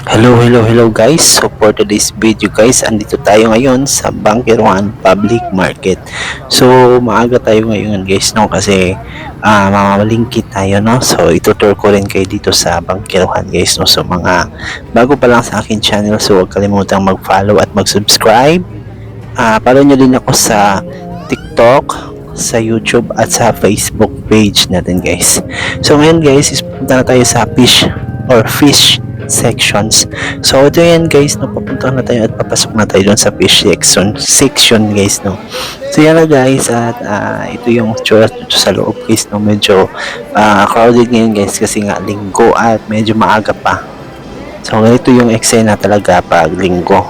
Hello guys. So for today's video guys, andito tayo ngayon sa Bangkiruan Public Market. So maaga tayo ngayon guys no kasi mamamalingkit tayo no. So itutur ko rin kayo dito sa Bangkiruan guys no. So mga bago pa lang sa akin channel, so huwag kalimutang mag-follow at mag-subscribe. Follow nyo din ako sa TikTok, sa YouTube at sa Facebook page natin guys. So ngayon guys, punta na tayo sa fish sections. So ito yan guys, no, papunta na tayo at papasok na tayo dun sa fish section guys no. So yan na guys, at ito yung tsura dito sa loob guys no. Medyo crowded ngayon guys kasi nga linggo at medyo maaga pa. So ganito yung eksena talaga pag linggo,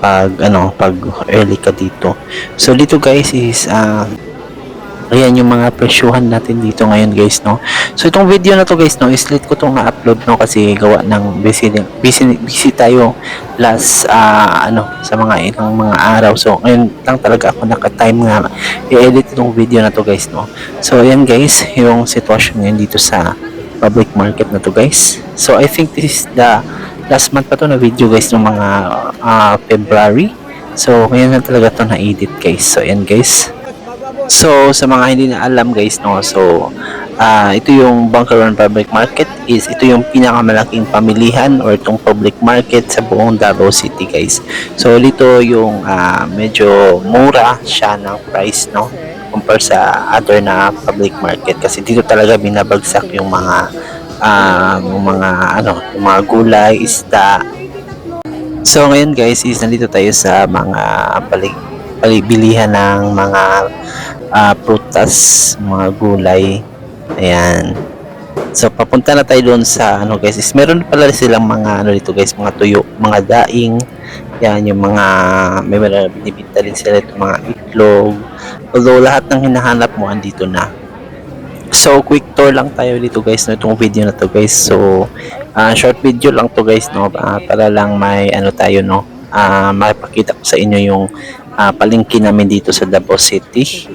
pag early ka dito. So dito guys is ayan yung mga presyuhan natin dito ngayon guys no. So itong video na to guys no, is late ko tong na-upload no kasi gawa ng busy tayo last sa mga ilang mga araw. So ngayon lang talaga ako naka-time nga i-edit itong video na to guys no. So ayan guys yung sitwasyon ngayon dito sa public market na to guys. So I think this is the last month pa to na video guys ng mga February. So ngayon na talaga to na-edit guys. So ayan guys. So sa mga hindi na alam guys no, so ito yung Bangkiruan Public Market, is ito yung pinakamalaking pamilihan or itong public market sa buong Davao City guys. So dito yung medyo mura siya ng price no compare sa other na public market kasi dito talaga binabagsak yung mga yung mga gulay, isda. So ngayon guys is nandito tayo sa mga palibilihan ng mga prutas, mga gulay. Ayan. So papunta na tayo doon sa guys, is meron pala silang mga dito guys, mga tuyo, mga daing. Yan yung mga may binibenta din sila itong mga itlog. Although lahat ng hinahanap mo andito na. So quick tour lang tayo dito guys no, itong video na to guys. So short video lang to guys no, para lang may tayo no, makipakita ko sa inyo yung palengke namin dito sa Davao City.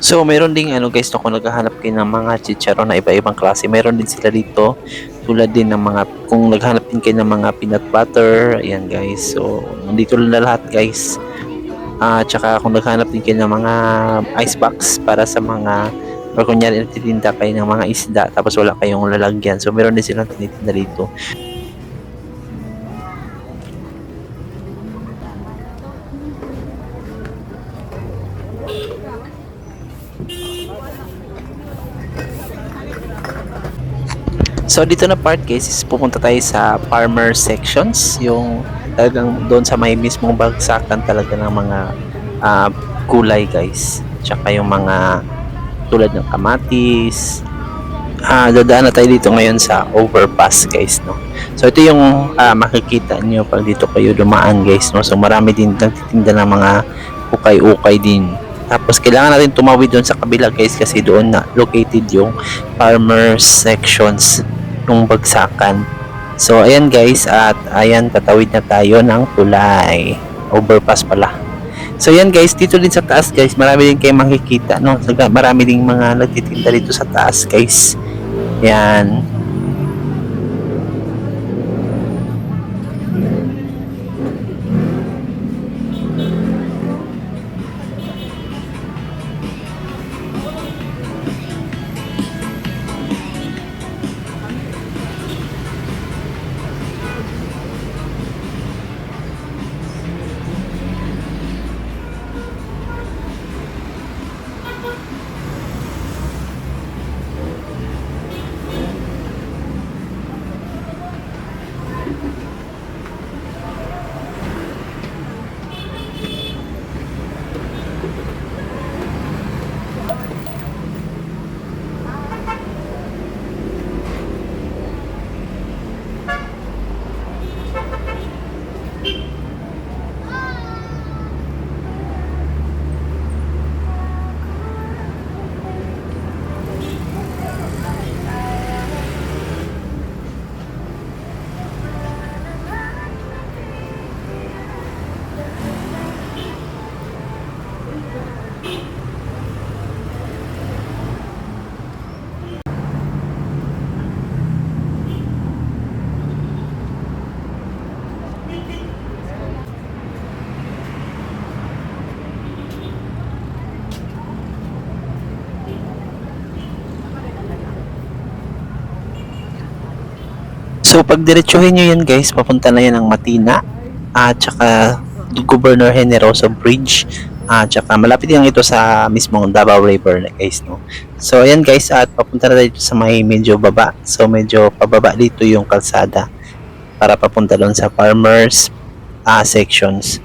So mayroon ding guys no, kung naghahanap kayo ng mga chicharon na iba-ibang klase, meron din sila dito. Tulad din ng mga, kung naghahanap din kayo ng mga peanut butter, ayan guys. So nandito na lahat guys. Tsaka kung naghahanap din kayo ng mga ice box para sa mga, or kunyari nagtitinda kayo ng mga isda tapos wala kayong lalagyan, so meron din silang tinitinda dito. So dito na part guys is pupunta tayo sa farmer sections, yung talagang doon sa may mismong bagsakan talaga ng mga gulay guys, tsaka yung mga tulad ng kamatis. Dadaan na tayo dito ngayon sa overpass guys no. So ito yung makikita nyo pag dito kayo dumaan guys no. So marami din nagtitinda ng mga ukay-ukay din. Tapos kailangan natin tumawid doon sa kabila guys kasi doon na located yung farmer sections ng bagsakan. So ayan guys, at ayan tatawid na tayo ng tulay, overpass pala. So yan guys, dito din sa taas guys, marami din kayo makikita no. Marami din mga nagtitinda dito sa taas guys. Yan. So pag diretsuhin nyo yan guys, papunta na yan ng Matina at saka Governor Generoso Bridge at saka malapit lang ito sa mismong Davao River na guys, no. So ayan guys, at papunta na dito sa may medyo baba. So medyo pababa dito yung kalsada para papunta doon sa farmers sections.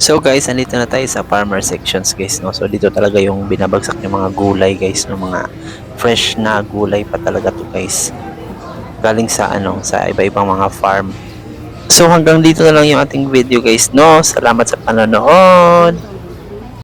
So guys, andito na tayo sa farmer sections guys, no. So dito talaga yung binabagsak yung mga gulay guys, no, mga fresh na gulay pa talaga to guys. Galing sa sa iba-ibang mga farm. So hanggang dito na lang yung ating video guys, no. Salamat sa panonood.